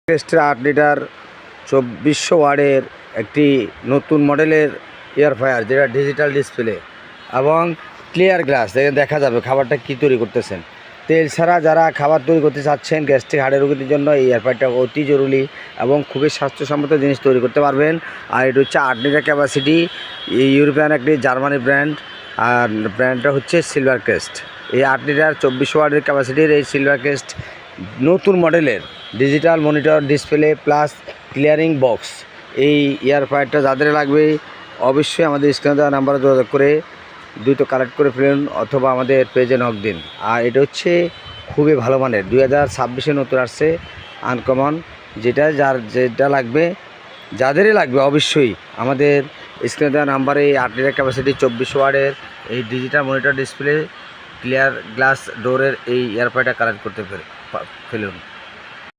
Extra 8 litre 2400 ওয়াটের একটি নতুন মডেলের এয়ার ফ্রায়ার, যেটা ডিজিটাল ডিসপ্লে এবং ক্লিয়ার গ্লাস, দেখা যাবে খাবারটা কী তৈরি করতেছেন। তেল ছাড়া যারা খাবার তৈরি করতে চাচ্ছেন গ্যাস্ট্রিক হার্টের রোগীদের জন্য এই এয়ার ফ্রায়ারটা অতি জরুরি এবং খুবই স্বাস্থ্যসম্মত জিনিস তৈরি করতে পারবেন। আর এটা হচ্ছে 8 লিটার ক্যাপাসিটি, ইউরোপিয়ান একটি জার্মানি ব্র্যান্ড, আর ব্র্যান্ডটা হচ্ছে সিলভার ক্রেস্ট। এই 8 লিটার 2400 ওয়াটের ক্যাপাসিটির এই সিলভার ক্রেস্ট নতুন মডেলের digital monitor display plus clearing box এই এয়ার ফ্রায়ারটা যাদের লাগবে অবশ্যই আমাদের স্ক্রিনে দেওয়া নাম্বারে যোগাযোগ করে দ্রুত কালেক্ট করে ফেলুন অথবা আমাদের পেজে নক দিন। আর এটা হচ্ছে খুবই ভালো মানের 2026-এ নতুন আসছে আনকমন, যেটা লাগবে যাদেরই লাগবে অবশ্যই আমাদের স্ক্রিনে দেওয়া নাম্বারে 8 লিটার ক্যাপাসিটি 2400 ওয়াটের এই digital monitor display clear glass ডোরের এই এয়ার ফ্রায়ারটা কালেক্ট করতে ফেলুন।